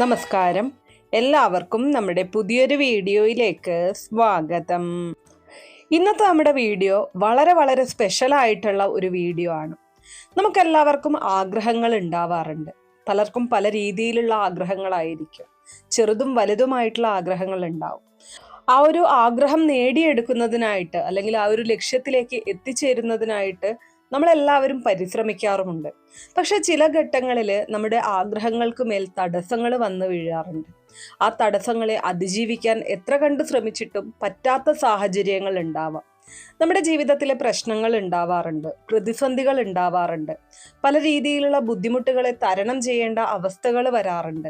നമസ്കാരം. എല്ലാവർക്കും നമ്മുടെ പുതിയൊരു വീഡിയോയിലേക്ക് സ്വാഗതം. ഇന്നത്തെ നമ്മുടെ വീഡിയോ വളരെ സ്പെഷ്യൽ ആയിട്ടുള്ള ഒരു വീഡിയോ ആണ്. നമുക്കെല്ലാവർക്കും ആഗ്രഹങ്ങൾ ഉണ്ടാവാറുണ്ട്. പലർക്കും പല രീതിയിലുള്ള ആഗ്രഹങ്ങളായിരിക്കും. ചെറുതും വലുതുമായിട്ടുള്ള ആഗ്രഹങ്ങൾ ഉണ്ടാവും. ആ ഒരു ആഗ്രഹം നേടിയെടുക്കുന്നതിനായിട്ട് അല്ലെങ്കിൽ ആ ഒരു ലക്ഷ്യത്തിലേക്ക് എത്തിച്ചേരുന്നതിനായിട്ട് നമ്മളെല്ലാവരും പരിശ്രമിക്കാറുമുണ്ട്. പക്ഷെ ചില ഘട്ടങ്ങളിൽ നമ്മുടെ ആഗ്രഹങ്ങൾക്ക് മേൽ തടസ്സങ്ങൾ വന്നു വീഴാറുണ്ട്. ആ തടസ്സങ്ങളെ അതിജീവിക്കാൻ എത്ര കണ്ട് ശ്രമിച്ചിട്ടും പറ്റാത്ത സാഹചര്യങ്ങൾ ഉണ്ടാവാം. നമ്മുടെ ജീവിതത്തിലെ പ്രശ്നങ്ങൾ ഉണ്ടാവാറുണ്ട്, പ്രതിസന്ധികൾ ഉണ്ടാവാറുണ്ട്, പല രീതിയിലുള്ള ബുദ്ധിമുട്ടുകളെ തരണം ചെയ്യേണ്ട അവസ്ഥകൾ വരാറുണ്ട്.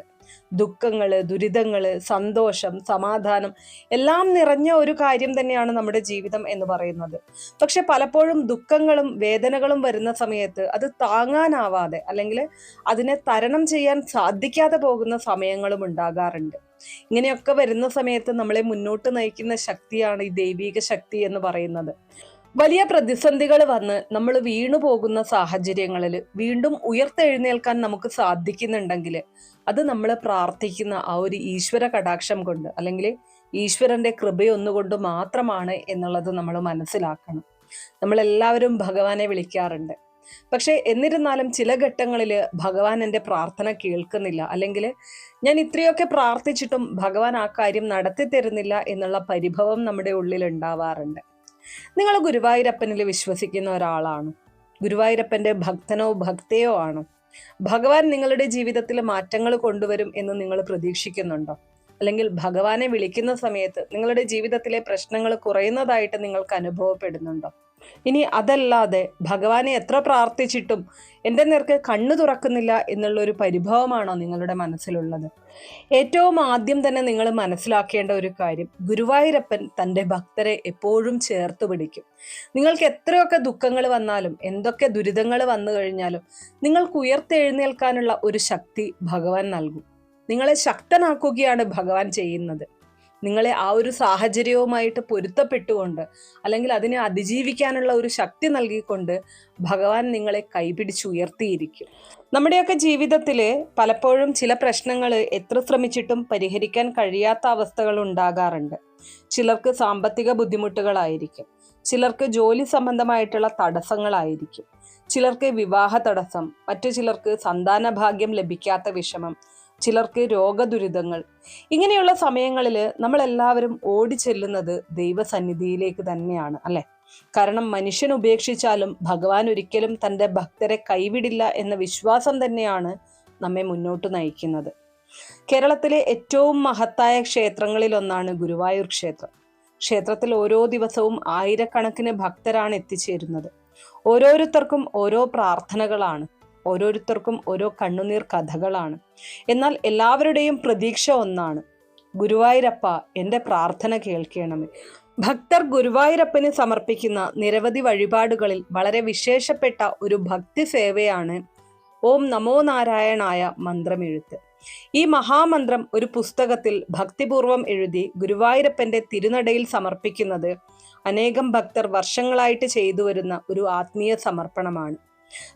ദുഃഖങ്ങള്, ദുരിതങ്ങള്, സന്തോഷം, സമാധാനം എല്ലാം നിറഞ്ഞ ഒരു കാര്യം തന്നെയാണ് നമ്മുടെ ജീവിതം എന്ന് പറയുന്നത്. പക്ഷെ പലപ്പോഴും ദുഃഖങ്ങളും വേദനകളും വരുന്ന സമയത്ത് അത് താങ്ങാനാവാതെ അല്ലെങ്കിൽ അതിനെ തരണം ചെയ്യാൻ സാധിക്കാതെ പോകുന്ന സമയങ്ങളും ഉണ്ടാകാറുണ്ട്. ഇങ്ങനെയൊക്കെ വരുന്ന സമയത്ത് നമ്മളെ മുന്നോട്ട് നയിക്കുന്ന ശക്തിയാണ് ഈ ദൈവിക ശക്തി എന്ന് പറയുന്നത്. വലിയ പ്രതിസന്ധികൾ വന്ന് നമ്മൾ വീണു പോകുന്ന സാഹചര്യങ്ങളിൽ വീണ്ടും ഉയർത്തെഴുന്നേൽക്കാൻ നമുക്ക് സാധിക്കുന്നുണ്ടെങ്കിൽ അത് നമ്മൾ പ്രാർത്ഥിക്കുന്ന ആ ഒരു ഈശ്വര കടാക്ഷം കൊണ്ട് അല്ലെങ്കിൽ ഈശ്വരന്റെ കൃപയൊന്നുകൊണ്ട് മാത്രമാണ് എന്നുള്ളത് നമ്മൾ മനസ്സിലാക്കണം. നമ്മളെല്ലാവരും ഭഗവാനെ വിളിക്കാറുണ്ട്. പക്ഷെ എന്നിരുന്നാലും ചില ഘട്ടങ്ങളിൽ ഭഗവാൻ എൻ്റെ പ്രാർത്ഥന കേൾക്കുന്നില്ല, അല്ലെങ്കിൽ ഞാൻ ഇത്രയൊക്കെ പ്രാർത്ഥിച്ചിട്ടും ഭഗവാൻ ആ കാര്യം നടത്തി തരുന്നില്ല എന്നുള്ള പരിഭവം നമ്മുടെ ഉള്ളിൽ ഉണ്ടാവാറുണ്ട്. നിങ്ങൾ ഗുരുവായൂരപ്പനിൽ വിശ്വസിക്കുന്ന ഒരാളാണ്, ഗുരുവായൂരപ്പന്റെ ഭക്തനോ ഭക്തയോ ആണോ? ഭഗവാൻ നിങ്ങളുടെ ജീവിതത്തിൽ മാറ്റങ്ങൾ കൊണ്ടുവരും എന്ന് നിങ്ങൾ പ്രതീക്ഷിക്കുന്നുണ്ടോ? അല്ലെങ്കിൽ ഭഗവാനെ വിളിക്കുന്ന സമയത്ത് നിങ്ങളുടെ ജീവിതത്തിലെ പ്രശ്നങ്ങൾ കുറയുന്നതായിട്ട് നിങ്ങൾക്ക് അനുഭവപ്പെടുന്നുണ്ടോ? ഇനി അതല്ലാതെ ഭഗവാനെ എത്ര പ്രാർത്ഥിച്ചിട്ടും എൻ്റെ നേർക്ക് കണ്ണു തുറക്കുന്നില്ല എന്നുള്ള ഒരു പരിഭവമാണോ നിങ്ങളുടെ മനസ്സിലുള്ളത്? ഏറ്റവും ആദ്യം തന്നെ നിങ്ങൾ മനസ്സിലാക്കേണ്ട ഒരു കാര്യം, ഗുരുവായൂരപ്പൻ തൻ്റെ ഭക്തരെ എപ്പോഴും ചേർത്ത് പിടിക്കും. നിങ്ങൾക്ക് എത്രയൊക്കെ ദുഃഖങ്ങൾ വന്നാലും എന്തൊക്കെ ദുരിതങ്ങൾ വന്നു കഴിഞ്ഞാലും നിങ്ങൾക്ക് ഉയർത്തെഴുന്നേൽക്കാനുള്ള ഒരു ശക്തി ഭഗവാൻ നൽകും. നിങ്ങളെ ശക്തനാക്കുകയാണ് ഭഗവാൻ ചെയ്യുന്നത്. നിങ്ങളെ ആ ഒരു സാഹചര്യവുമായിട്ട് പൊരുത്തപ്പെട്ടുകൊണ്ട് അല്ലെങ്കിൽ അതിനെ അതിജീവിക്കാനുള്ള ഒരു ശക്തി നൽകിക്കൊണ്ട് ഭഗവാൻ നിങ്ങളെ കൈപിടിച്ചുയർത്തിയിരിക്കും. നമ്മുടെയൊക്കെ ജീവിതത്തിൽ പലപ്പോഴും ചില പ്രശ്നങ്ങൾ എത്ര ശ്രമിച്ചിട്ടും പരിഹരിക്കാൻ കഴിയാത്ത അവസ്ഥകൾ ഉണ്ടാകാറുണ്ട്. ചിലർക്ക് സാമ്പത്തിക ബുദ്ധിമുട്ടുകളായിരിക്കും, ചിലർക്ക് ജോലി സംബന്ധമായിട്ടുള്ള തടസ്സങ്ങളായിരിക്കും, ചിലർക്ക് വിവാഹ തടസ്സം, മറ്റു ചിലർക്ക് സന്താന ഭാഗ്യം ലഭിക്കാത്ത വിഷമം, ചിലർക്ക് രോഗദുരിതങ്ങൾ. ഇങ്ങനെയുള്ള സമയങ്ങളിൽ നമ്മളെല്ലാവരും ഓടിച്ചെല്ലുന്നത് ദൈവസന്നിധിയിലേക്ക് തന്നെയാണ്, അല്ലെ? കാരണം മനുഷ്യൻ ഉപേക്ഷിച്ചാലും ഭഗവാൻ ഒരിക്കലും തൻ്റെ ഭക്തരെ കൈവിടില്ല എന്ന വിശ്വാസം തന്നെയാണ് നമ്മെ മുന്നോട്ട് നയിക്കുന്നത്. കേരളത്തിലെ ഏറ്റവും മഹത്തായ ക്ഷേത്രങ്ങളിൽ ഒന്നാണ് ഗുരുവായൂർ ക്ഷേത്രം. ക്ഷേത്രത്തിൽ ഓരോ ദിവസവും ആയിരക്കണക്കിന് ഭക്തരാണ് എത്തിച്ചേരുന്നത്. ഓരോരുത്തർക്കും ഓരോ പ്രാർത്ഥനകളാണ്, ഓരോരുത്തർക്കും ഓരോ കണ്ണുനീർ കഥകളാണ്. എന്നാൽ എല്ലാവരുടെയും പ്രതീക്ഷ ഒന്നാണ്, ഗുരുവായൂരപ്പ എൻ്റെ പ്രാർത്ഥന കേൾക്കണമേ. ഭക്തർ ഗുരുവായൂരപ്പന് സമർപ്പിക്കുന്ന നിരവധി വഴിപാടുകളിൽ വളരെ വിശേഷപ്പെട്ട ഒരു ഭക്തി സേവയാണ് ഓം നമോ നാരായണായ മന്ത്രമെഴുത്ത്. ഈ മഹാമന്ത്രം ഒരു പുസ്തകത്തിൽ ഭക്തിപൂർവം എഴുതി ഗുരുവായൂരപ്പന്റെ തിരുനടയിൽ സമർപ്പിക്കുന്നത് അനേകം ഭക്തർ വർഷങ്ങളായിട്ട് ചെയ്തു വരുന്ന ഒരു ആത്മീയ സമർപ്പണമാണ്.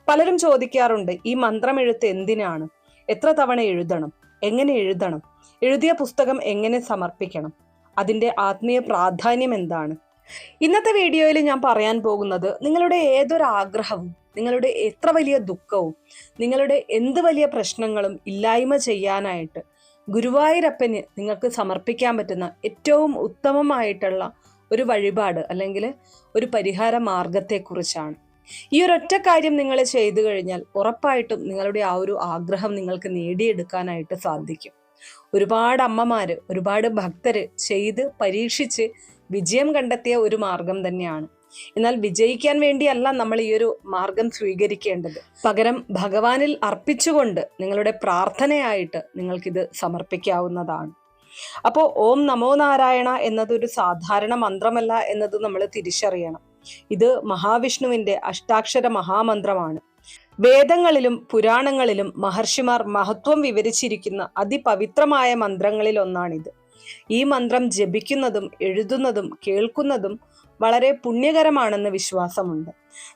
പലരും ചോദിക്കാറുണ്ട്, ഈ മന്ത്രമെഴുത്ത് എന്തിനാണ്? എത്ര തവണ എഴുതണം? എങ്ങനെ എഴുതണം? എഴുതിയ പുസ്തകം എങ്ങനെ സമർപ്പിക്കണം? അതിൻ്റെ ആത്മീയ പ്രാധാന്യം എന്താണ്? ഇന്നത്തെ വീഡിയോയിൽ ഞാൻ പറയാൻ പോകുന്നത്, നിങ്ങളുടെ ഏതൊരു ആഗ്രഹവും, നിങ്ങളുടെ എത്ര വലിയ ദുഃഖവും, നിങ്ങളുടെ എന്ത് വലിയ പ്രശ്നങ്ങളും ഇല്ലായ്മ ചെയ്യാനായിട്ട് ഗുരുവായൂരപ്പന് നിങ്ങൾക്ക് സമർപ്പിക്കാൻ പറ്റുന്ന ഏറ്റവും ഉത്തമമായിട്ടുള്ള ഒരു വഴിപാട് അല്ലെങ്കിൽ ഒരു പരിഹാര മാർഗത്തെക്കുറിച്ചാണ്. ഈ ഒരൊറ്റ കാര്യം നിങ്ങൾ ചെയ്തു കഴിഞ്ഞാൽ ഉറപ്പായിട്ടും നിങ്ങളുടെ ആ ഒരു ആഗ്രഹം നിങ്ങൾക്ക് നേടിയെടുക്കാനായിട്ട് സാധിക്കും. ഒരുപാട് അമ്മമാര്, ഒരുപാട് ഭക്തര് ചെയ്ത് പരീക്ഷിച്ച് വിജയം കണ്ടെത്തിയ ഒരു മാർഗം തന്നെയാണ്. എന്നാൽ വിജയിക്കാൻ വേണ്ടിയല്ല നമ്മൾ ഈ ഒരു മാർഗം സ്വീകരിക്കേണ്ടത്. പകരം ഭഗവാനിൽ അർപ്പിച്ചുകൊണ്ട് നിങ്ങളുടെ പ്രാർത്ഥനയായിട്ട് നിങ്ങൾക്കിത് സമർപ്പിക്കാവുന്നതാണ്. അപ്പോൾ ഓം നമോ നാരായണ എന്നതൊരു സാധാരണ മന്ത്രമല്ല എന്നത് നമ്മൾ തിരിച്ചറിയണം. ഇത് മഹാവിഷ്ണുവിന്റെ അഷ്ടാക്ഷര മഹാമന്ത്രമാണ്. വേദങ്ങളിലും പുരാണങ്ങളിലും മഹർഷിമാർ മഹത്വം വിവരിച്ചിരിക്കുന്ന അതിപവിത്രമായ മന്ത്രങ്ങളിൽ ഒന്നാണിത്. ഈ മന്ത്രം ജപിക്കുന്നതും എഴുതുന്നതും കേൾക്കുന്നതും വളരെ പുണ്യകരമാണെന്ന് വിശ്വാസമുണ്ട്.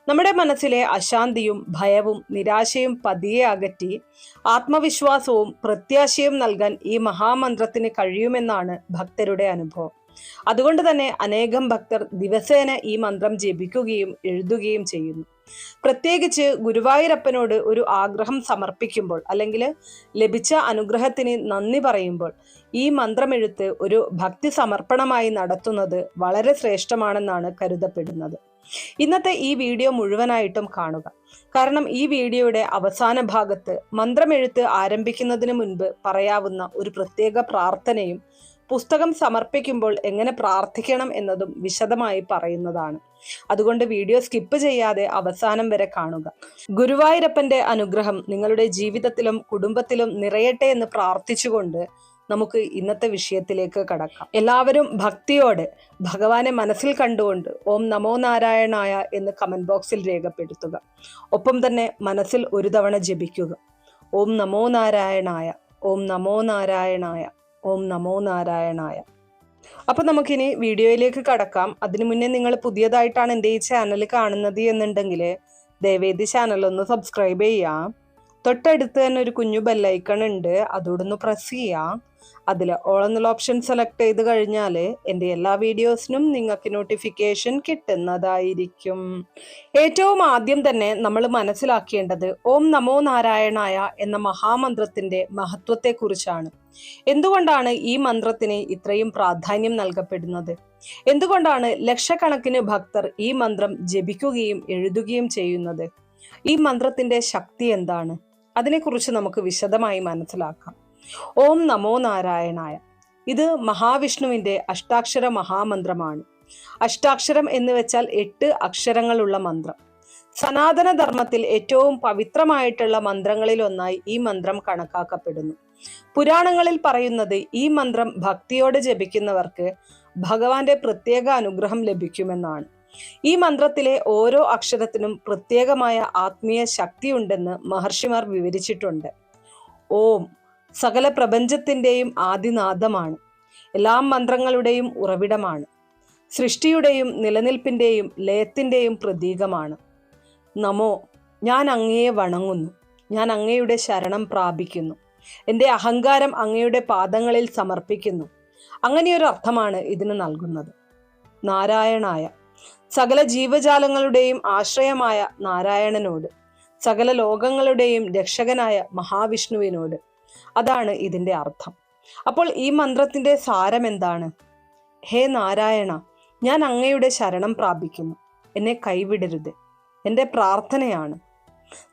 നമ്മുടെ മനസ്സിലെ അശാന്തിയും ഭയവും നിരാശയും പതിയെ അകറ്റി ആത്മവിശ്വാസവും പ്രത്യാശയും നൽകാൻ ഈ മഹാമന്ത്രത്തിന് കഴിയുമെന്നാണ് ഭക്തരുടെ അനുഭവം. അതുകൊണ്ട് തന്നെ അനേകം ഭക്തർ ദിവസേന ഈ മന്ത്രം ജപിക്കുകയും എഴുതുകയും ചെയ്യുന്നു. പ്രത്യേകിച്ച് ഗുരുവായൂരപ്പനോട് ഒരു ആഗ്രഹം സമർപ്പിക്കുമ്പോൾ അല്ലെങ്കിൽ ലഭിച്ച അനുഗ്രഹത്തിന് നന്ദി പറയുമ്പോൾ ഈ മന്ത്രമെഴുത്ത് ഒരു ഭക്തി സമർപ്പണമായി നടത്തുന്നത് വളരെ ശ്രേഷ്ഠമാണെന്നാണ് കരുതപ്പെടുന്നത്. ഇന്നത്തെ ഈ വീഡിയോ മുഴുവനായിട്ടും കാണുക. കാരണം ഈ വീഡിയോയുടെ അവസാന ഭാഗത്ത് മന്ത്രമെഴുത്ത് ആരംഭിക്കുന്നതിന് മുൻപ് പറയാവുന്ന ഒരു പ്രത്യേക പ്രാർത്ഥനയും പുസ്തകം സമർപ്പിക്കുമ്പോൾ എങ്ങനെ പ്രാർത്ഥിക്കണം എന്നതും വിശദമായി പറയുന്നതാണ്. അതുകൊണ്ട് വീഡിയോ സ്കിപ്പ് ചെയ്യാതെ അവസാനം വരെ കാണുക. ഗുരുവായൂരപ്പന്റെ അനുഗ്രഹം നിങ്ങളുടെ ജീവിതത്തിലും കുടുംബത്തിലും നിറയട്ടെ എന്ന് പ്രാർത്ഥിച്ചുകൊണ്ട് നമുക്ക് ഇന്നത്തെ വിഷയത്തിലേക്ക് കടക്കാം. എല്ലാവരും ഭക്തിയോടെ ഭഗവാനെ മനസ്സിൽ കണ്ടുകൊണ്ട് ഓം നമോ നാരായണായ എന്ന് കമന്റ് ബോക്സിൽ രേഖപ്പെടുത്തുക. ഒപ്പം തന്നെ മനസ്സിൽ ഒരു തവണ ജപിക്കുക, ഓം നമോ നാരായണായ, ഓം നമോ നാരായണായ, ഓം നമോ നാരായണായ. അപ്പൊ നമുക്കിനി വീഡിയോയിലേക്ക് കടക്കാം. അതിനു മുന്നേ നിങ്ങൾ പുതിയതായിട്ടാണ് എൻ്റെ ഈ ചാനൽ കാണുന്നത് എന്നുണ്ടെങ്കിൽ ദയവേദി ചാനൽ ഒന്ന് സബ്സ്ക്രൈബ് ചെയ്യാം. തൊട്ടടുത്ത് തന്നെ ഒരു കുഞ്ഞു ബെല്ലൈക്കൺ ഉണ്ട്, അതോടൊന്ന് പ്രസ് ചെയ്യാം. അതിൽ ഓൾ എന്നുള്ള ഓപ്ഷൻ സെലക്ട് ചെയ്ത് കഴിഞ്ഞാൽ എൻ്റെ എല്ലാ വീഡിയോസിനും നിങ്ങൾക്ക് നോട്ടിഫിക്കേഷൻ കിട്ടുന്നതായിരിക്കും. ഏറ്റവും ആദ്യം തന്നെ നമ്മൾ മനസ്സിലാക്കേണ്ടത് ഓം നമോ നാരായണായ എന്ന മഹാമന്ത്രത്തിന്റെ മഹത്വത്തെക്കുറിച്ചാണ്. എന്തുകൊണ്ടാണ് ഈ മന്ത്രത്തിന് ഇത്രയും പ്രാധാന്യം നൽകപ്പെടുന്നത്? എന്തുകൊണ്ടാണ് ലക്ഷക്കണക്കിന് ഭക്തർ ഈ മന്ത്രം ജപിക്കുകയും എഴുതുകയും ചെയ്യുന്നത്? ഈ മന്ത്രത്തിന്റെ ശക്തി എന്താണ്? അതിനെക്കുറിച്ച് നമുക്ക് വിശദമായി മനസ്സിലാക്കാം. ഓം നമോ നാരായണായ ഇത് മഹാവിഷ്ണുവിന്റെ അഷ്ടാക്ഷര മഹാമന്ത്രമാണ്. അഷ്ടാക്ഷരം എന്ന് വെച്ചാൽ 8 അക്ഷരങ്ങളുള്ള മന്ത്രം. സനാതന ധർമ്മത്തിൽ ഏറ്റവും പവിത്രമായിട്ടുള്ള മന്ത്രങ്ങളിൽ ഒന്നായി ഈ മന്ത്രം കണക്കാക്കപ്പെടുന്നു. പുരാണങ്ങളിൽ പറയുന്നത് ഈ മന്ത്രം ഭക്തിയോടെ ജപിക്കുന്നവർക്ക് ഭഗവാന്റെ പ്രത്യേക അനുഗ്രഹം ലഭിക്കുമെന്നാണ്. ഈ മന്ത്രത്തിലെ ഓരോ അക്ഷരത്തിനും പ്രത്യേകമായ ആത്മീയ ശക്തിയുണ്ടെന്ന് മഹർഷിമാർ വിവരിച്ചിട്ടുണ്ട്. ഓം സകല പ്രപഞ്ചത്തിന്റെയും ആദിനാദമാണ്, എല്ലാ മന്ത്രങ്ങളുടെയും ഉറവിടമാണ്, സൃഷ്ടിയുടെയും നിലനിൽപ്പിന്റെയും ലയത്തിന്റെയും പ്രതീകമാണ്. നമോ ഞാൻ അങ്ങയെ വണങ്ങുന്നു, ഞാൻ അങ്ങയുടെ ശരണം പ്രാപിക്കുന്നു, എൻ്റെ അഹങ്കാരം അങ്ങയുടെ പാദങ്ങളിൽ സമർപ്പിക്കുന്നു. അങ്ങനെയൊരു അർത്ഥമാണ് ഇതിന് നൽകുന്നത്. നാരായണായ സകല ജീവജാലങ്ങളുടെയും ആശ്രയമായ നാരായണനോട്, സകല ലോകങ്ങളുടെയും രക്ഷകനായ മഹാവിഷ്ണുവിനോട്. അതാണ് ഇതിന്റെ അർത്ഥം. അപ്പോൾ ഈ മന്ത്രത്തിന്റെ സാരം എന്താണ്? ഹേ നാരായണ, ഞാൻ അങ്ങയുടെ ശരണം പ്രാപിക്കുന്നു, എന്നെ കൈവിടരുത്. എൻ്റെ പ്രാർത്ഥനയാണ്.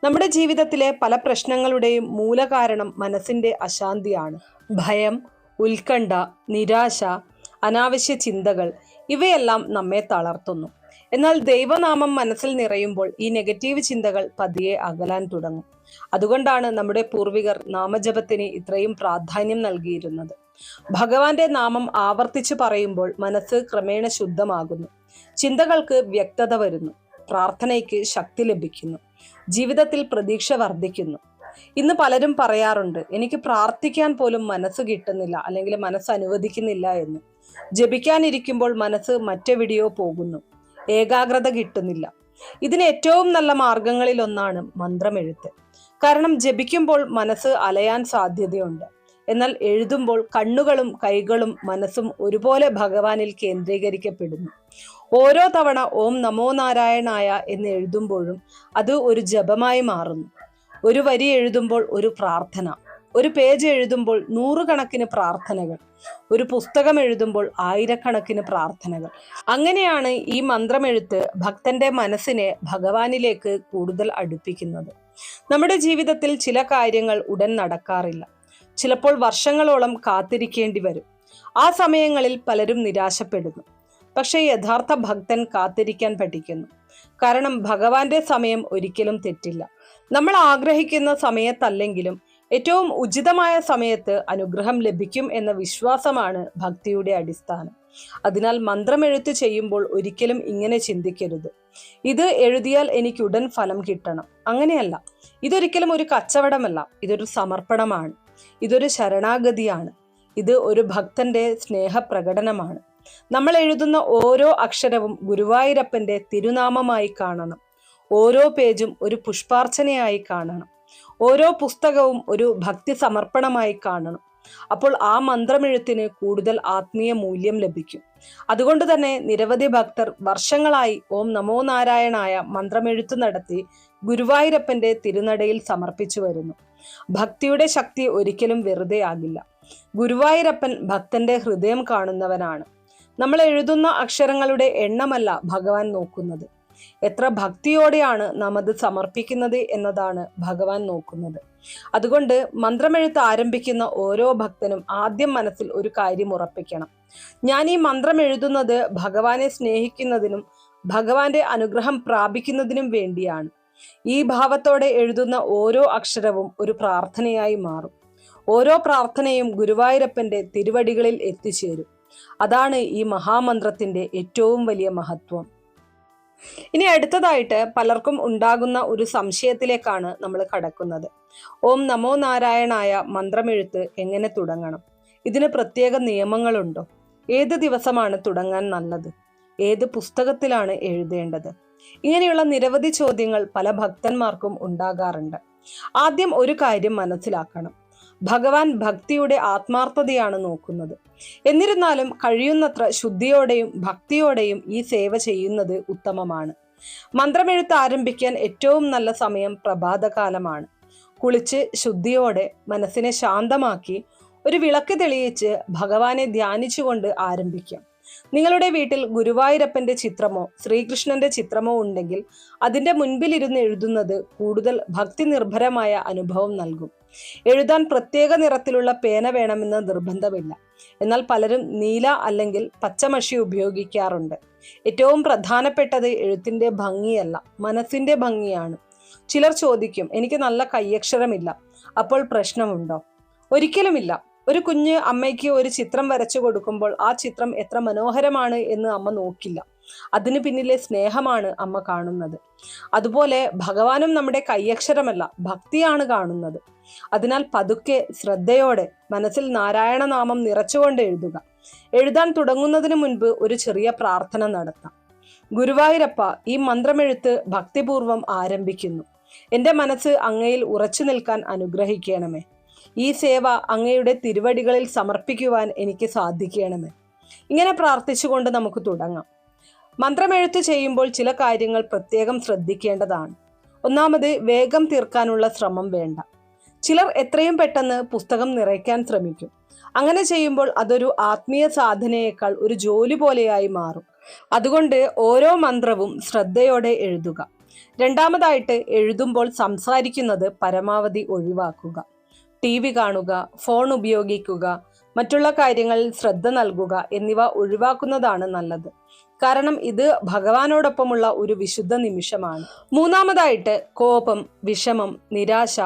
നമ്മുടെ ജീവിതത്തിലെ പല പ്രശ്നങ്ങളുടെയും മൂലകാരണം മനസ്സിന്റെ അശാന്തിയാണ്. ഭയം, ഉത്കണ്ഠ, നിരാശ, അനാവശ്യ ചിന്തകൾ ഇവയെല്ലാം നമ്മെ തളർത്തുന്നു. എന്നാൽ ദൈവനാമം മനസ്സിൽ നിറയുമ്പോൾ ഈ നെഗറ്റീവ് ചിന്തകൾ പതിയെ അകലാൻ തുടങ്ങും. അതുകൊണ്ടാണ് നമ്മുടെ പൂർവികർ നാമജപത്തിന് ഇത്രയും പ്രാധാന്യം നൽകിയിരുന്നത്. ഭഗവാന്റെ നാമം ആവർത്തിച്ചു പറയുമ്പോൾ മനസ്സ് ക്രമേണ ശുദ്ധമാകുന്നു, ചിന്തകൾക്ക് വ്യക്തത വരുന്നു, പ്രാർത്ഥനയ്ക്ക് ശക്തി ലഭിക്കുന്നു, ജീവിതത്തിൽ പ്രതീക്ഷ വർദ്ധിക്കുന്നു. ഇന്ന് പലരും പറയാറുണ്ട്, എനിക്ക് പ്രാർത്ഥിക്കാൻ പോലും മനസ്സ് കിട്ടുന്നില്ല, അല്ലെങ്കിൽ മനസ്സ് അനുവദിക്കുന്നില്ല എന്ന്. ജപിക്കാനിരിക്കുമ്പോൾ മനസ്സ് മറ്റെവിടെയോ പോകുന്നു, ഏകാഗ്രത കിട്ടുന്നില്ല. ഇതിന് ഏറ്റവും നല്ല മാർഗങ്ങളിൽ ഒന്നാണ് മന്ത്രമെഴുത്ത്. കാരണം ജപിക്കുമ്പോൾ മനസ്സ് അലയാൻ സാധ്യതയുണ്ട്. എന്നാൽ എഴുതുമ്പോൾ കണ്ണുകളും കൈകളും മനസ്സും ഒരുപോലെ ഭഗവാനിൽ കേന്ദ്രീകരിക്കപ്പെടുന്നു. ഓരോ തവണ ഓം നമോ നാരായണായ എന്ന് എഴുതുമ്പോഴും അത് ഒരു ജപമായി മാറുന്നു. ഒരു വരി എഴുതുമ്പോൾ ഒരു പ്രാർത്ഥന, ഒരു പേജ് എഴുതുമ്പോൾ 100 കണക്കിന് പ്രാർത്ഥനകൾ, ഒരു പുസ്തകം എഴുതുമ്പോൾ 1000കണക്കിന് പ്രാർത്ഥനകൾ. അങ്ങനെയാണ് ഈ മന്ത്രമെഴുത്ത് ഭക്തന്റെ മനസ്സിനെ ഭഗവാനിലേക്ക് കൂടുതൽ അടുപ്പിക്കുന്നത്. നമ്മുടെ ജീവിതത്തിൽ ചില കാര്യങ്ങൾ ഉടൻ നടക്കാറില്ല. ചിലപ്പോൾ വർഷങ്ങളോളം കാത്തിരിക്കേണ്ടി വരും. ആ സമയങ്ങളിൽ പലരും നിരാശപ്പെടുന്നു. പക്ഷേ യഥാർത്ഥ ഭക്തൻ കാത്തിരിക്കാൻ പഠിക്കുന്നു. കാരണം ഭഗവാന്റെ സമയം ഒരിക്കലും തെറ്റില്ല. നമ്മൾ ആഗ്രഹിക്കുന്ന സമയത്തല്ലെങ്കിലും ഏറ്റവും ഉചിതമായ സമയത്ത് അനുഗ്രഹം ലഭിക്കും എന്ന വിശ്വാസമാണ് ഭക്തിയുടെ അടിസ്ഥാനം. അതിനാൽ മന്ത്രമെഴുത്ത് ചെയ്യുമ്പോൾ ഒരിക്കലും ഇങ്ങനെ ചിന്തിക്കരുത്, ഇത് എഴുതിയാൽ എനിക്ക് ഉടൻ ഫലം കിട്ടണം. അങ്ങനെയല്ല. ഇതൊരിക്കലും ഒരു കച്ചവടമല്ല, ഇതൊരു സമർപ്പണമാണ്, ഇതൊരു ശരണാഗതിയാണ്, ഇത് ഒരു ഭക്തന്റെ സ്നേഹപ്രകടനമാണ്. നമ്മൾ എഴുതുന്ന ഓരോ അക്ഷരവും ഗുരുവായൂരപ്പന്റെ തിരുനാമമായി കാണണം. ഓരോ പേജും ഒരു പുഷ്പാർച്ചനയായി കാണണം. ഓരോ പുസ്തകവും ഒരു ഭക്തി സമർപ്പണമായി കാണണം. അപ്പോൾ ആ മന്ത്രമെഴുത്തിന് കൂടുതൽ ആത്മീയ മൂല്യം ലഭിക്കും. അതുകൊണ്ട് തന്നെ നിരവധി ഭക്തർ വർഷങ്ങളായി ഓം നമോ നാരായണായ മന്ത്രമെഴുത്ത് നടത്തി ഗുരുവായൂരപ്പന്റെ തിരുനടയിൽ സമർപ്പിച്ചു വരുന്നു. ഭക്തിയുടെ ശക്തി ഒരിക്കലും വെറുതെ ആകില്ല. ഗുരുവായൂരപ്പൻ ഭക്തന്റെ ഹൃദയം കാണുന്നവനാണ്. നമ്മൾ എഴുതുന്ന അക്ഷരങ്ങളുടെ എണ്ണമല്ല ഭഗവാൻ നോക്കുന്നത്, എത്ര ഭക്തിയോടെയാണ് നാം അത് സമർപ്പിക്കുന്നത് എന്നതാണ് ഭഗവാൻ നോക്കുന്നത്. അതുകൊണ്ട് മന്ത്രമെഴുത്ത് ആരംഭിക്കുന്ന ഓരോ ഭക്തനും ആദ്യം മനസ്സിൽ ഒരു കാര്യം ഉറപ്പിക്കണം: ഞാൻ ഈ മന്ത്രം എഴുതുന്നത് ഭഗവാനെ സ്നേഹിക്കുന്നതിനും ഭഗവാന്റെ അനുഗ്രഹം പ്രാപിക്കുന്നതിനും വേണ്ടിയാണ്. ഈ ഭാവത്തോടെ എഴുതുന്ന ഓരോ അക്ഷരവും ഒരു പ്രാർത്ഥനയായി മാറും. ഓരോ പ്രാർത്ഥനയും ഗുരുവായൂരപ്പന്റെ തിരുവടികളിൽ എത്തിച്ചേരും. അതാണ് ഈ മഹാമന്ത്രത്തിന്റെ ഏറ്റവും വലിയ മഹത്വം. ഇനി അടുത്തതായിട്ട് പലർക്കും ഉണ്ടാകുന്ന ഒരു സംശയത്തിലേക്കാണ് നമ്മൾ കടക്കുന്നത്. ഓം നമോ നാരായണായ മന്ത്രമെഴുത്ത് എങ്ങനെ തുടങ്ങണം? ഇതിന് പ്രത്യേക നിയമങ്ങളുണ്ടോ? ഏത് ദിവസമാണ് തുടങ്ങാൻ നല്ലത്? ഏത് പുസ്തകത്തിലാണ് എഴുതേണ്ടത്? ഇങ്ങനെയുള്ള നിരവധി ചോദ്യങ്ങൾ പല ഭക്തന്മാർക്കും ഉണ്ടാകാറുണ്ട്. ആദ്യം ഒരു കാര്യം മനസ്സിലാക്കണം: ഭഗവാൻ ഭക്തിയുടെ ആത്മാർത്ഥതയാണ് നോക്കുന്നത്. എന്നിരുന്നാലും കഴിയുന്നത്ര ശുദ്ധിയോടെയും ഭക്തിയോടെയും ഈ സേവ ചെയ്യുന്നത് ഉത്തമമാണ്. മന്ത്രമെഴുത്ത് ആരംഭിക്കാൻ ഏറ്റവും നല്ല സമയം പ്രഭാതകാലമാണ്. കുളിച്ച് ശുദ്ധിയോടെ മനസ്സിനെ ശാന്തമാക്കി ഒരു വിളക്ക് തെളിയിച്ച് ഭഗവാനെ ധ്യാനിച്ചുകൊണ്ട് ആരംഭിക്കാം. നിങ്ങളുടെ വീട്ടിൽ ഗുരുവായൂരപ്പന്റെ ചിത്രമോ ശ്രീകൃഷ്ണന്റെ ചിത്രമോ ഉണ്ടെങ്കിൽ അതിന്റെ മുൻപിലിരുന്ന് എഴുതുന്നത് കൂടുതൽ ഭക്തി നിർഭരമായ അനുഭവം നൽകും. എഴുതാൻ പ്രത്യേക നിറത്തിലുള്ള പേന വേണമെന്ന് നിർബന്ധമില്ല. എന്നാൽ പലരും നീല അല്ലെങ്കിൽ പച്ചമഷി ഉപയോഗിക്കാറുണ്ട്. ഏറ്റവും പ്രധാനപ്പെട്ടത് എഴുത്തിന്റെ ഭംഗിയല്ല, മനസ്സിന്റെ ഭംഗിയാണ്. ചിലർ ചോദിക്കും, എനിക്ക് നല്ല കൈയക്ഷരമില്ല, അപ്പോൾ പ്രശ്നമുണ്ടോ? ഒരിക്കലുമില്ല. ഒരു കുഞ്ഞ് അമ്മയ്ക്ക് ഒരു ചിത്രം വരച്ചു കൊടുക്കുമ്പോൾ ആ ചിത്രം എത്ര മനോഹരമാണ് എന്ന് അമ്മ നോക്കില്ല. അതിന് പിന്നിലെ സ്നേഹമാണ് അമ്മ കാണുന്നത്. അതുപോലെ ഭഗവാനും നമ്മുടെ കൈയക്ഷരമല്ല, ഭക്തിയാണ് കാണുന്നത്. അതിനാൽ പതുക്കെ ശ്രദ്ധയോടെ മനസ്സിൽ നാരായണ നാമം നിറച്ചുകൊണ്ട് എഴുതുക. എഴുതാൻ തുടങ്ങുന്നതിന് മുൻപ് ഒരു ചെറിയ പ്രാർത്ഥന നടത്താം. ഗുരുവായൂരപ്പ, ഈ മന്ത്രമെഴുത്ത് ഭക്തിപൂർവം ആരംഭിക്കുന്നു. എൻ്റെ മനസ്സ് അങ്ങയിൽ ഉറച്ചു നിൽക്കാൻ അനുഗ്രഹിക്കണമേ. ഈ സേവ അങ്ങയുടെ തിരുവടികളിൽ സമർപ്പിക്കുവാൻ എനിക്ക് സാധിക്കണമേ. ഇങ്ങനെ പ്രാർത്ഥിച്ചുകൊണ്ട് നമുക്ക് തുടങ്ങാം. മന്ത്രമെഴുത്ത് ചെയ്യുമ്പോൾ ചില കാര്യങ്ങൾ പ്രത്യേകം ശ്രദ്ധിക്കേണ്ടതാണ്. ഒന്നാമത്, വേഗം തീർക്കാനുള്ള ശ്രമം വേണ്ട. ചിലർ എത്രയും പെട്ടെന്ന് പുസ്തകം നിറയ്ക്കാൻ ശ്രമിക്കും. അങ്ങനെ ചെയ്യുമ്പോൾ അതൊരു ആത്മീയ സാധനയേക്കാൾ ഒരു ജോലി പോലെയായി മാറും. അതുകൊണ്ട് ഓരോ മന്ത്രവും ശ്രദ്ധയോടെ എഴുതുക. രണ്ടാമതായിട്ട്, എഴുതുമ്പോൾ സംസാരിക്കുന്നത് പരമാവധി ഒഴിവാക്കുക. TV കാണുക, ഫോൺ ഉപയോഗിക്കുക, മറ്റുള്ള കാര്യങ്ങളിൽ ശ്രദ്ധ നൽകുക എന്നിവ ഒഴിവാക്കുന്നതാണ് നല്ലത്. കാരണം ഇത് ഭഗവാനോടൊപ്പമുള്ള ഒരു വിശുദ്ധ നിമിഷമാണ്. മൂന്നാമതായിട്ട്, കോപം, വിഷമം, നിരാശ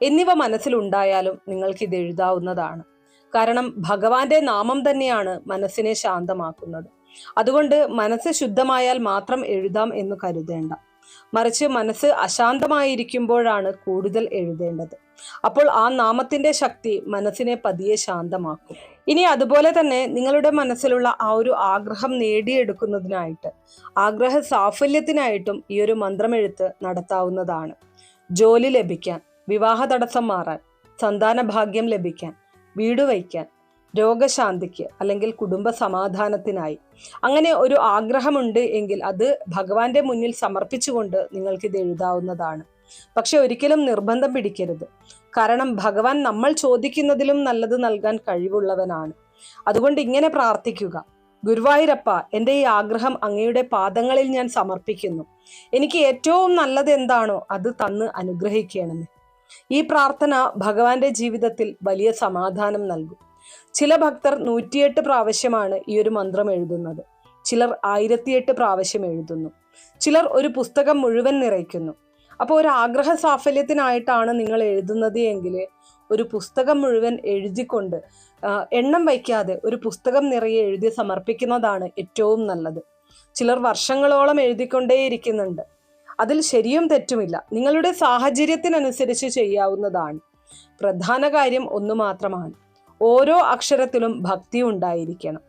എന്നിവ മനസ്സിലുണ്ടായാലും നിങ്ങൾക്കിത് എഴുതാവുന്നതാണ്. കാരണം ഭഗവാന്റെ നാമം തന്നെയാണ് മനസ്സിനെ ശാന്തമാക്കുന്നത്. അതുകൊണ്ട് മനസ്സ് ശുദ്ധമായാൽ മാത്രം എഴുതാം എന്ന് കരുതേണ്ട. മറിച്ച് മനസ്സ് അശാന്തമായിരിക്കുമ്പോഴാണ് കൂടുതൽ എഴുതേണ്ടത്. അപ്പോൾ ആ നാമത്തിന്റെ ശക്തി മനസ്സിനെ പതിയെ ശാന്തമാക്കും. ഇനി അതുപോലെ തന്നെ നിങ്ങളുടെ മനസ്സിലുള്ള ആ ഒരു ആഗ്രഹം നേടിയെടുക്കുന്നതിനായിട്ട്, ആഗ്രഹ സാഫല്യത്തിനായിട്ടും ഈ ഒരു മന്ത്രമെഴുത്ത് നടത്താവുന്നതാണ്. ജോലി ലഭിക്കാൻ, വിവാഹ തടസ്സം മാറാൻ, സന്താന ഭാഗ്യം ലഭിക്കാൻ, വീട് വയ്ക്കാൻ, രോഗശാന്തിക്ക് അല്ലെങ്കിൽ കുടുംബ സമാധാനത്തിനായി അങ്ങനെ ഒരു ആഗ്രഹമുണ്ട് എങ്കിൽ അത് ഭഗവാന്റെ മുന്നിൽ സമർപ്പിച്ചുകൊണ്ട് നിങ്ങൾക്കിത് എഴുതാവുന്നതാണ്. പക്ഷെ ഒരിക്കലും നിർബന്ധം പിടിക്കരുത്. കാരണം ഭഗവാൻ നമ്മൾ ചോദിക്കുന്നതിലും നല്ലത് നൽകാൻ കഴിവുള്ളവനാണ്. അതുകൊണ്ട് ഇങ്ങനെ പ്രാർത്ഥിക്കുക: ഗുരുവായൂരപ്പ, എൻ്റെ ഈ ആഗ്രഹം അങ്ങയുടെ പാദങ്ങളിൽ ഞാൻ സമർപ്പിക്കുന്നു. എനിക്ക് ഏറ്റവും നല്ലത് എന്താണോ അത് തന്ന് അനുഗ്രഹിക്കണമേ. ഈ പ്രാർത്ഥന ഭഗവാന്റെ ജീവിതത്തിൽ വലിയ സമാധാനം നൽകും. ചില ഭക്തർ 108 പ്രാവശ്യമാണ് ഈ ഒരു മന്ത്രം എഴുതുന്നത്. ചിലർ 1008 പ്രാവശ്യം എഴുതുന്നു. ചിലർ ഒരു പുസ്തകം മുഴുവൻ നിറയ്ക്കുന്നു. അപ്പോൾ ഒരു ആഗ്രഹ സാഫല്യത്തിനായിട്ടാണ് നിങ്ങൾ എഴുതുന്നത് എങ്കിൽ ഒരു പുസ്തകം മുഴുവൻ എഴുതിക്കൊണ്ട് എണ്ണം വയ്ക്കാതെ ഒരു പുസ്തകം നിറയെ എഴുതി സമർപ്പിക്കുന്നതാണ് ഏറ്റവും നല്ലത്. ചിലർ വർഷങ്ങളോളം എഴുതിക്കൊണ്ടേയിരിക്കുന്നുണ്ട്. അതിൽ ശരിയും തെറ്റുമില്ല. നിങ്ങളുടെ സാഹചര്യത്തിനനുസരിച്ച് ചെയ്യാവുന്നതാണ്. പ്രധാന കാര്യം ഒന്നു മാത്രമാണ്: ഓരോ അക്ഷരത്തിലും ഭക്തി ഉണ്ടായിരിക്കണം.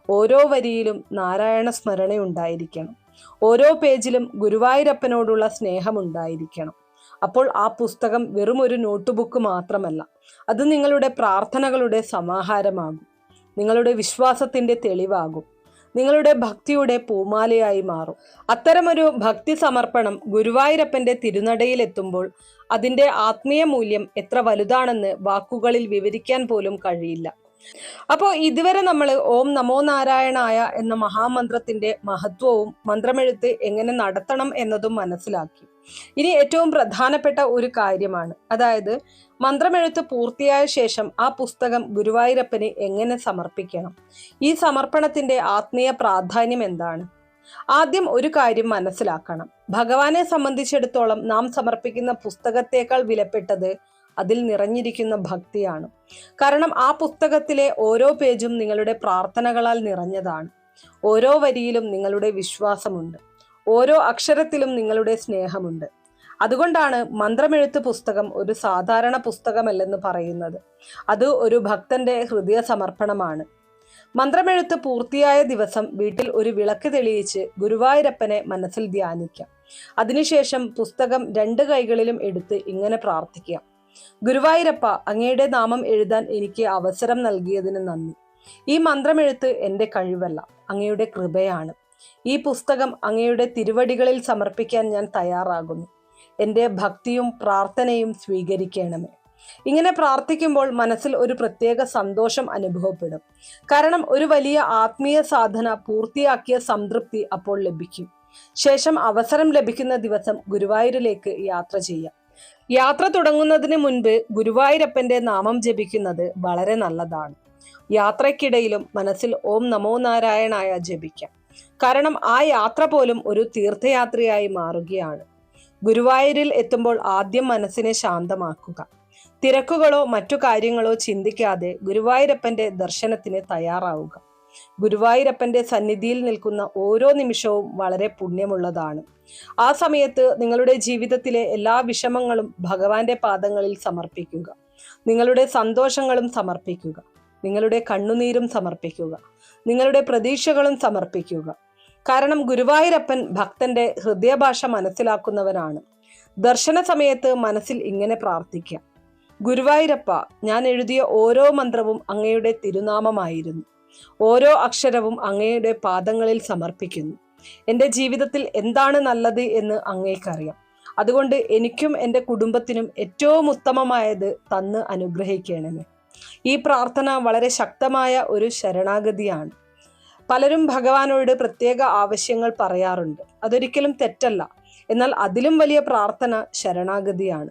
ഓരോ വരിയിലും നാരായണ സ്മരണയുണ്ടായിരിക്കണം. ഓരോ പേജിലും ഗുരുവായൂരപ്പനോടുള്ള സ്നേഹമുണ്ടായിരിക്കണം. അപ്പോൾ ആ പുസ്തകം വെറും ഒരു നോട്ട് ബുക്ക് മാത്രമല്ല, അത് നിങ്ങളുടെ പ്രാർത്ഥനകളുടെ സമാഹാരമാകും, നിങ്ങളുടെ വിശ്വാസത്തിന്റെ തെളിവാകും, നിങ്ങളുടെ ഭക്തിയുടെ പൂമാലയായി മാറും. അത്തരമൊരു ഭക്തി സമർപ്പണം ഗുരുവായൂരപ്പന്റെ തിരുനടയിലെത്തുമ്പോൾ അതിൻ്റെ ആത്മീയ മൂല്യം എത്ര വലുതാണെന്ന് വാക്കുകളിൽ വിവരിക്കാൻ പോലും കഴിയില്ല. അപ്പോൾ ഇതുവരെ നമ്മൾ ഓം നമോ നാരായണായ എന്ന മഹാമന്ത്രത്തിന്റെ മഹത്വവും മന്ത്രമെഴുത്ത് എങ്ങനെ നടത്തണം എന്നതും മനസ്സിലാക്കി. ഇനി ഏറ്റവും പ്രധാനപ്പെട്ട ഒരു കാര്യമാണ്, അതായത് മന്ത്രമെഴുത്ത് പൂർത്തിയായ ശേഷം ആ പുസ്തകം ഗുരുവായൂരപ്പന് എങ്ങനെ സമർപ്പിക്കണം, ഈ സമർപ്പണത്തിന്റെ ആത്മീയ പ്രാധാന്യം എന്താണ്. ആദ്യം ഒരു കാര്യം മനസ്സിലാക്കണം, ഭഗവാനെ സംബന്ധിച്ചിടത്തോളം നാം സമർപ്പിക്കുന്ന പുസ്തകത്തേക്കാൾ വിലപ്പെട്ടത് അതിൽ നിറഞ്ഞിരിക്കുന്ന ഭക്തിയാണ്. കാരണം ആ പുസ്തകത്തിലെ ഓരോ പേജും നിങ്ങളുടെ പ്രാർത്ഥനകളാൽ നിറഞ്ഞതാണ്. ഓരോ വരിയിലും നിങ്ങളുടെ വിശ്വാസമുണ്ട്, ഓരോ അക്ഷരത്തിലും നിങ്ങളുടെ സ്നേഹമുണ്ട്. അതുകൊണ്ടാണ് മന്ത്രമെഴുത്ത് പുസ്തകം ഒരു സാധാരണ പുസ്തകമല്ലെന്ന് പറയുന്നത്. അത് ഒരു ഭക്തന്റെ ഹൃദയ സമർപ്പണമാണ്. മന്ത്രമെഴുത്ത് പൂർത്തിയായ ദിവസം വീട്ടിൽ ഒരു വിളക്ക് തെളിയിച്ച് ഗുരുവായൂരപ്പനെ മനസ്സിൽ ധ്യാനിക്കാം. അതിനുശേഷം പുസ്തകം 2 കൈകളിലും എടുത്ത് ഇങ്ങനെ പ്രാർത്ഥിക്കാം: ഗുരുവായൂരപ്പ, അങ്ങയുടെ നാമം എഴുതാൻ എനിക്ക് അവസരം നൽകിയതിന് നന്ദി. ഈ മന്ത്രമെഴുത്ത് എൻ്റെ കഴിവല്ല, അങ്ങയുടെ കൃപയാണ്. ഈ പുസ്തകം അങ്ങയുടെ തിരുവടികളിൽ സമർപ്പിക്കാൻ ഞാൻ തയ്യാറാകുന്നു. എൻ്റെ ഭക്തിയും പ്രാർത്ഥനയും സ്വീകരിക്കണമേ. ഇങ്ങനെ പ്രാർത്ഥിക്കുമ്പോൾ മനസ്സിൽ ഒരു പ്രത്യേക സന്തോഷം അനുഭവപ്പെടും. കാരണം ഒരു വലിയ ആത്മീയ സാധന പൂർത്തിയാക്കിയ സംതൃപ്തി അപ്പോൾ ലഭിക്കും. ശേഷം അവസരം ലഭിക്കുന്ന ദിവസം ഗുരുവായൂരിലേക്ക് യാത്ര ചെയ്യാം. യാത്ര തുടങ്ങുന്നതിന് മുൻപ് ഗുരുവായൂരപ്പന്റെ നാമം ജപിക്കുന്നത് വളരെ നല്ലതാണ്. യാത്രയ്ക്കിടയിലും മനസ്സിൽ ഓം നമോ നാരായണായ ജപിക്കാം. കാരണം ആ യാത്ര പോലും ഒരു തീർത്ഥയാത്രയായി മാറുകയാണ്. ഗുരുവായൂരിൽ എത്തുമ്പോൾ ആദ്യം മനസ്സിനെ ശാന്തമാക്കുക. തിരക്കുകളോ മറ്റു കാര്യങ്ങളോ ചിന്തിക്കാതെ ഗുരുവായൂരപ്പന്റെ ദർശനത്തിന് തയ്യാറാവുക. ഗുരുവായൂരപ്പന്റെ സന്നിധിയിൽ നിൽക്കുന്ന ഓരോ നിമിഷവും വളരെ പുണ്യമുള്ളതാണ്. ആ സമയത്ത് നിങ്ങളുടെ ജീവിതത്തിലെ എല്ലാ വിഷമങ്ങളും ഭഗവാന്റെ പാദങ്ങളിൽ സമർപ്പിക്കുക. നിങ്ങളുടെ സന്തോഷങ്ങളും സമർപ്പിക്കുക. നിങ്ങളുടെ കണ്ണുനീരും സമർപ്പിക്കുക. നിങ്ങളുടെ പ്രതീക്ഷകളും സമർപ്പിക്കുക. കാരണം ഗുരുവായൂരപ്പൻ ഭക്തന്റെ ഹൃദയഭാഷ മനസ്സിലാക്കുന്നവനാണ്. ദർശന സമയത്ത് മനസ്സിൽ ഇങ്ങനെ പ്രാർത്ഥിക്കാം: ഗുരുവായൂരപ്പ, ഞാൻ എഴുതിയ ഓരോ മന്ത്രവും അങ്ങയുടെ തിരുനാമമായിരുന്നു. ഓരോ അക്ഷരവും അങ്ങയുടെ പാദങ്ങളിൽ സമർപ്പിക്കുന്നു. എൻ്റെ ജീവിതത്തിൽ എന്താണ് നല്ലത് എന്ന് അങ്ങേക്കറിയാം. അതുകൊണ്ട് എനിക്കും എൻ്റെ കുടുംബത്തിനും ഏറ്റവും ഉത്തമമായത് തന്ന് അനുഗ്രഹിക്കണമേ. ഈ പ്രാർത്ഥന വളരെ ശക്തമായ ഒരു ശരണാഗതിയാണ്. പലരും ഭഗവാനോട് പ്രത്യേക ആവശ്യങ്ങൾ പറയാറുണ്ട്. അതൊരിക്കലും തെറ്റല്ല. എന്നാൽ അതിലും വലിയ പ്രാർത്ഥന ശരണാഗതിയാണ്.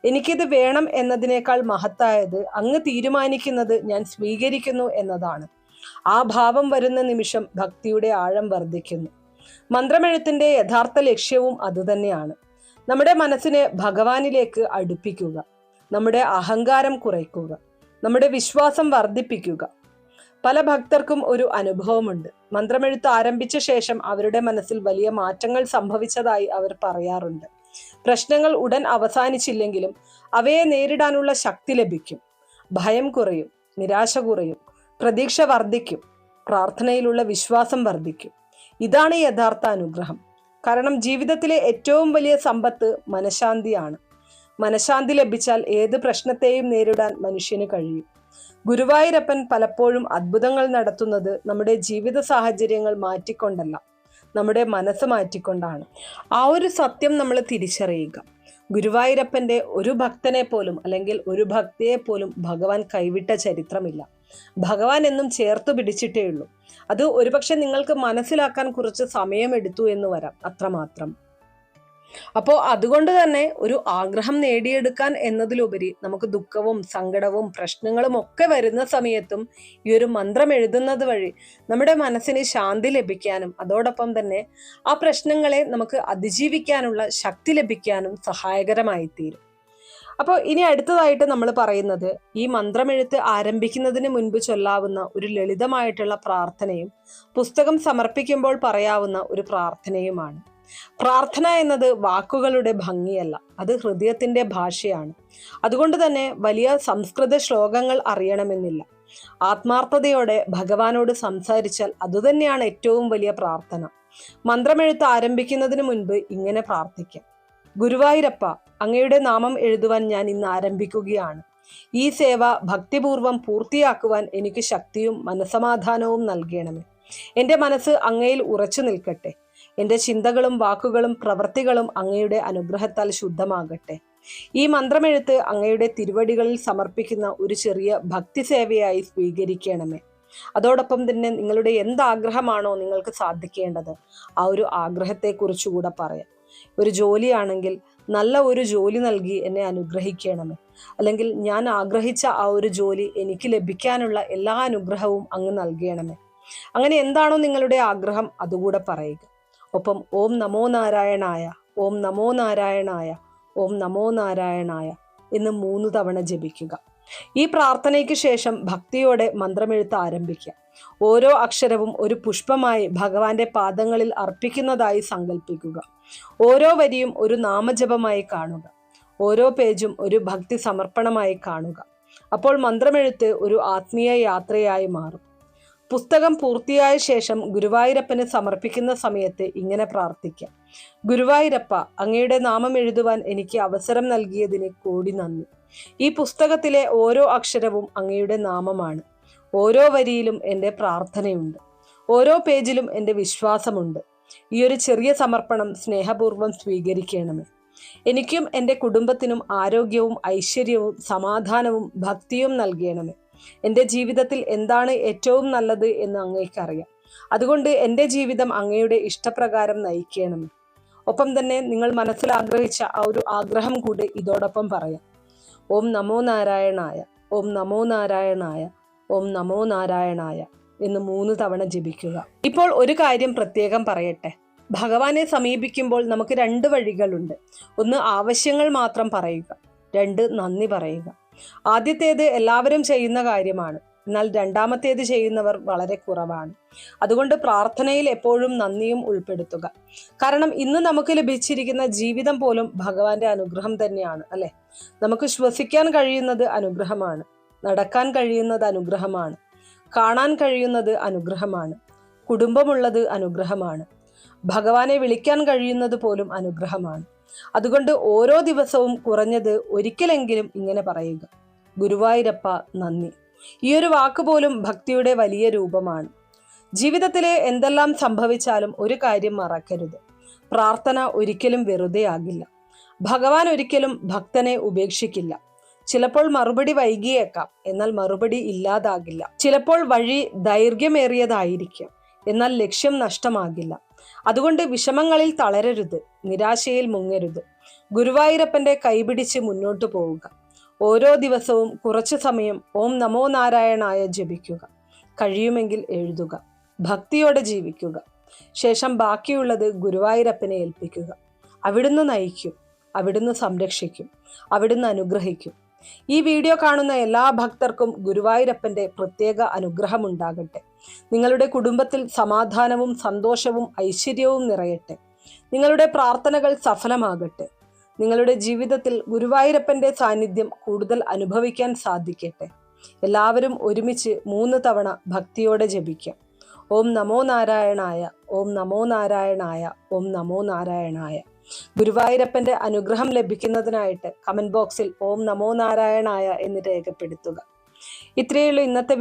എനിക്കിത് വേണം എന്നതിനേക്കാൾ മഹത്തായത് അങ്ങ് തീരുമാനിക്കുന്നത് ഞാൻ സ്വീകരിക്കുന്നു എന്നതാണ്. ആ ഭാവം വരുന്ന നിമിഷം ഭക്തിയുടെ ആഴം വർദ്ധിക്കുന്നു. മന്ത്രമെഴുത്തിന്റെ യഥാർത്ഥ ലക്ഷ്യവും അതുതന്നെയാണ്. നമ്മുടെ മനസ്സിനെ ഭഗവാനിലേക്ക് അടുപ്പിക്കുക, നമ്മുടെ അഹങ്കാരം കുറയ്ക്കുക, നമ്മുടെ വിശ്വാസം വർദ്ധിപ്പിക്കുക. പല ഭക്തർക്കും ഒരു അനുഭവമുണ്ട്. മന്ത്രമെഴുത്ത് ആരംഭിച്ച ശേഷം അവരുടെ മനസ്സിൽ വലിയ മാറ്റങ്ങൾ സംഭവിച്ചതായി അവർ പറയാറുണ്ട്. പ്രശ്നങ്ങൾ ഉടൻ അവസാനിച്ചില്ലെങ്കിലും അവയെ നേരിടാനുള്ള ശക്തി ലഭിക്കും. ഭയം കുറയും, നിരാശ കുറയും, പ്രതീക്ഷ വർദ്ധിക്കും, പ്രാർത്ഥനയിലുള്ള വിശ്വാസം വർദ്ധിക്കും. ഇതാണ് യഥാർത്ഥ അനുഗ്രഹം. കാരണം ജീവിതത്തിലെ ഏറ്റവും വലിയ സമ്പത്ത് മനഃശാന്തിയാണ്. മനഃശാന്തി ലഭിച്ചാൽ ഏത് പ്രശ്നത്തെയും നേരിടാൻ മനുഷ്യന് കഴിയും. ഗുരുവായൂരപ്പൻ പലപ്പോഴും അത്ഭുതങ്ങൾ നടത്തുന്നത് നമ്മുടെ ജീവിത സാഹചര്യങ്ങൾ മാറ്റിക്കൊണ്ടല്ല, നമ്മുടെ മനസ്സ് മാറ്റിക്കൊണ്ടാണ്. ആ ഒരു സത്യം നമ്മൾ തിരിച്ചറിയുക. ഗുരുവായൂരപ്പന്റെ ഒരു ഭക്തനെ പോലും അല്ലെങ്കിൽ ഒരു ഭക്തിയെ പോലും ഭഗവാൻ കൈവിട്ട ചരിത്രമില്ല. ഭഗവാൻ എന്നും ചേർത്തു പിടിച്ചിട്ടേ ഉള്ളൂ. അത് ഒരുപക്ഷെ നിങ്ങൾക്ക് മനസ്സിലാക്കാൻ കുറച്ച് സമയമെടുത്തു എന്ന് വരാം, അത്രമാത്രം. അപ്പോൾ അതുകൊണ്ട് തന്നെ ഒരു ആഗ്രഹം നേടിയെടുക്കാൻ എന്നതിലുപരി നമുക്ക് ദുഃഖവും സങ്കടവും പ്രശ്നങ്ങളും ഒക്കെ വരുന്ന സമയത്തും ഈ ഒരു മന്ത്രം എഴുതുന്നത് വഴി നമ്മുടെ മനസ്സിന് ശാന്തി ലഭിക്കാനും അതോടൊപ്പം തന്നെ ആ പ്രശ്നങ്ങളെ നമുക്ക് അതിജീവിക്കാനുള്ള ശക്തി ലഭിക്കാനും സഹായകരമായി തീരും. അപ്പോൾ ഇനി അടുത്തതായിട്ട് നമ്മൾ പറയുന്നത് ഈ മന്ത്രമെഴുത്ത് ആരംഭിക്കുന്നതിന് മുൻപ് ചൊല്ലാവുന്ന ഒരു ലളിതമായിട്ടുള്ള പ്രാർത്ഥനയും പുസ്തകം സമർപ്പിക്കുമ്പോൾ പറയാവുന്ന ഒരു പ്രാർത്ഥനയുമാണ്. പ്രാർത്ഥന എന്നത് വാക്കുകളുടെ ഭംഗിയല്ല, അത് ഹൃദയത്തിന്റെ ഭാഷയാണ്. അതുകൊണ്ട് തന്നെ വലിയ സംസ്കൃത ശ്ലോകങ്ങൾ അറിയണമെന്നില്ല. ആത്മാർത്ഥതയോടെ ഭഗവാനോട് സംസാരിച്ചാൽ അതുതന്നെയാണ് ഏറ്റവും വലിയ പ്രാർത്ഥന. മന്ത്രമെഴുത്ത് ആരംഭിക്കുന്നതിന് മുൻപ് ഇങ്ങനെ പ്രാർത്ഥിക്കാം: ഗുരുവായൂരപ്പ, അങ്ങയുടെ നാമം എഴുതുവാൻ ഞാൻ ഇന്ന് ആരംഭിക്കുകയാണ്. ഈ സേവ ഭക്തിപൂർവം പൂർത്തിയാക്കുവാൻ എനിക്ക് ശക്തിയും മനസമാധാനവും നൽകണമേ. എൻ്റെ മനസ്സ് അങ്ങയിൽ ഉറച്ചു നിൽക്കട്ടെ. എൻ്റെ ചിന്തകളും വാക്കുകളും പ്രവൃത്തികളും അങ്ങയുടെ അനുഗ്രഹത്താൽ ശുദ്ധമാകട്ടെ. ഈ മന്ത്രമെഴുത്ത് അങ്ങയുടെ തിരുവടികളിൽ സമർപ്പിക്കുന്ന ഒരു ചെറിയ ഭക്തി സേവയായി സ്വീകരിക്കണമേ. അതോടൊപ്പം തന്നെ നിങ്ങളുടെ എന്താഗ്രഹമാണോ നിങ്ങൾക്ക് സാധിക്കേണ്ടത് ആ ഒരു ആഗ്രഹത്തെക്കുറിച്ചുകൂടെ പറയാം. ഒരു ജോലിയാണെങ്കിൽ നല്ല ഒരു ജോലി നൽകി എന്നെ അനുഗ്രഹിക്കണമേ. അല്ലെങ്കിൽ ഞാൻ ആഗ്രഹിച്ച ആ ഒരു ജോലി എനിക്ക് ലഭിക്കാനുള്ള എല്ലാ അനുഗ്രഹവും അങ്ങ് നൽകണമേ. അങ്ങനെ എന്താണോ നിങ്ങളുടെ ആഗ്രഹം അതുകൂടെ പറയുക. ഒപ്പം ഓം നമോ നാരായണായ, ഓം നമോ നാരായണായ, ഓം നമോ നാരായണായ എന്ന് 3 തവണ ജപിക്കുക. ഈ പ്രാർത്ഥനയ്ക്ക് ശേഷം ഭക്തിയോടെ മന്ത്രമെഴുത്ത് ആരംഭിക്കുക. ഓരോ അക്ഷരവും ഒരു പുഷ്പമായി ഭഗവാന്റെ പാദങ്ങളിൽ അർപ്പിക്കുന്നതായി സങ്കല്പിക്കുക. ഓരോ വരിയും ഒരു നാമജപമായി കാണുക. ഓരോ പേജും ഒരു ഭക്തി സമർപ്പണമായി കാണുക. അപ്പോൾ മന്ത്രമെഴുത്ത് ഒരു ആത്മീയ യാത്രയായി മാറും. പുസ്തകം പൂർത്തിയായ ശേഷം ഗുരുവായൂരപ്പന് സമർപ്പിക്കുന്ന സമയത്ത് ഇങ്ങനെ പ്രാർത്ഥിക്കാം: ഗുരുവായൂരപ്പ, അങ്ങയുടെ നാമം എഴുതുവാൻ എനിക്ക് അവസരം നൽകിയതിന് കോടി നന്ദി. ഈ പുസ്തകത്തിലെ ഓരോ അക്ഷരവും അങ്ങയുടെ നാമമാണ്. ഓരോ വരിയിലും എൻ്റെ പ്രാർത്ഥനയുണ്ട്. ഓരോ പേജിലും എൻ്റെ വിശ്വാസമുണ്ട്. ഈ ഒരു ചെറിയ സമർപ്പണം സ്നേഹപൂർവ്വം സ്വീകരിക്കണമേ. എനിക്കും എൻ്റെ കുടുംബത്തിനും ആരോഗ്യവും ഐശ്വര്യവും സമാധാനവും ഭക്തിയും നൽകണമേ. എൻ്റെ ജീവിതത്തിൽ എന്താണ് ഏറ്റവും നല്ലത് എന്ന് അങ്ങേക്കറിയാം. അതുകൊണ്ട് എൻ്റെ ജീവിതം അങ്ങയുടെ ഇഷ്ടപ്രകാരം നയിക്കണമേ. ഒപ്പം തന്നെ നിങ്ങൾ മനസ്സിൽ ആഗ്രഹിച്ച ആ ഒരു ആഗ്രഹം കൂടി ഇതോടൊപ്പം പറയാം: ഓം നമോ നാരായണായ, ഓം നമോ നാരായണായ, ഓം നമോ നാരായണായ എന്ന് 3 തവണ ജപിക്കുക. ഇപ്പോൾ ഒരു കാര്യം പ്രത്യേകം പറയട്ടെ. ഭഗവാനെ സമീപിക്കുമ്പോൾ നമുക്ക് 2 വഴികളുണ്ട്. ഒന്ന്, ആവശ്യങ്ങൾ മാത്രം പറയുക. 2, നന്ദി പറയുക. ആദ്യത്തേത് എല്ലാവരും ചെയ്യുന്ന കാര്യമാണ്. എന്നാൽ രണ്ടാമത്തേത് ചെയ്യുന്നവർ വളരെ കുറവാണ്. അതുകൊണ്ട് പ്രാർത്ഥനയിൽ എപ്പോഴും നന്ദിയും ഉൾപ്പെടുത്തുക. കാരണം ഇന്ന് നമുക്ക് ലഭിച്ചിരിക്കുന്ന ജീവിതം പോലും ഭഗവാന്റെ അനുഗ്രഹം തന്നെയാണ്, അല്ലെ? നമുക്ക് ശ്വസിക്കാൻ കഴിയുന്നത് അനുഗ്രഹമാണ്. നടക്കാൻ കഴിയുന്നത് അനുഗ്രഹമാണ്. കാണാൻ കഴിയുന്നത് അനുഗ്രഹമാണ്. കുടുംബമുള്ളത് അനുഗ്രഹമാണ്. ഭഗവാനെ വിളിക്കാൻ കഴിയുന്നത് പോലും അനുഗ്രഹമാണ്. അതുകൊണ്ട് ഓരോ ദിവസവും കുറഞ്ഞത് ഒരിക്കലെങ്കിലും ഇങ്ങനെ പറയുക: ഗുരുവായൂരപ്പ നന്ദി. ഈ ഒരു വാക്ക് പോലും ഭക്തിയുടെ വലിയ രൂപമാണ്. ജീവിതത്തിലെ എന്തെല്ലാം സംഭവിച്ചാലും ഒരു കാര്യം മറക്കരുത്: പ്രാർത്ഥന ഒരിക്കലും വെറുതെ ആകില്ല. ഭഗവാൻ ഒരിക്കലും ഭക്തനെ ഉപേക്ഷിക്കില്ല. ചിലപ്പോൾ മറുപടി വൈകിയേക്കാം, എന്നാൽ മറുപടി ഇല്ലാതാകില്ല. ചിലപ്പോൾ വഴി ദൈർഘ്യമേറിയതായിരിക്കും, എന്നാൽ ലക്ഷ്യം നഷ്ടമാകില്ല. അതുകൊണ്ട് വിഷമങ്ങളിൽ തളരരുത്, നിരാശയിൽ മുങ്ങരുത്. ഗുരുവായൂരപ്പന്റെ കൈപിടിച്ച് മുന്നോട്ട് പോവുക. ഓരോ ദിവസവും കുറച്ചു സമയം ഓം നമോ നാരായണായ ജപിക്കുക. കഴിയുമെങ്കിൽ എഴുതുക. ഭക്തിയോടെ ജീവിക്കുക. ശേഷം ബാക്കിയുള്ളത് ഗുരുവായൂരപ്പനെ ഏൽപ്പിക്കുക. അവിടുന്ന് നയിക്കും, അവിടുന്ന് സംരക്ഷിക്കും, അവിടുന്ന് അനുഗ്രഹിക്കും. ഈ വീഡിയോ കാണുന്ന എല്ലാ ഭക്തർക്കും ഗുരുവായൂരപ്പന്റെ പ്രത്യേക അനുഗ്രഹം ഉണ്ടാകട്ടെ. നിങ്ങളുടെ കുടുംബത്തിൽ സമാധാനവും സന്തോഷവും ഐശ്വര്യവും നിറയട്ടെ. നിങ്ങളുടെ പ്രാർത്ഥനകൾ സഫലമാകട്ടെ. നിങ്ങളുടെ ജീവിതത്തിൽ ഗുരുവായൂരപ്പന്റെ സാന്നിധ്യം കൂടുതൽ അനുഭവിക്കാൻ സാധിക്കട്ടെ. എല്ലാവരും ഒരുമിച്ച് 3 തവണ ഭക്തിയോടെ ജപിക്കാം: ഓം നമോ നാരായണായ, ഓം നമോ നാരായണായ, ഓം നമോ നാരായണായ. ഗുരുവായൂരപ്പന്റെ അനുഗ്രഹം ലഭിക്കുന്നതിനായിട്ട് കമന്റ് ബോക്സിൽ ഓം നമോ നാരായണായ എന്ന് രേഖപ്പെടുത്തുക. ഇത്രയുള്ള ഇന്നത്തെ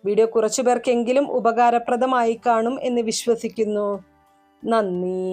വീഡിയോ കുറച്ചു പേർക്കെങ്കിലും ഉപകാരപ്രദമായി കാണും എന്ന് വിശ്വസിക്കുന്നു. നന്ദി.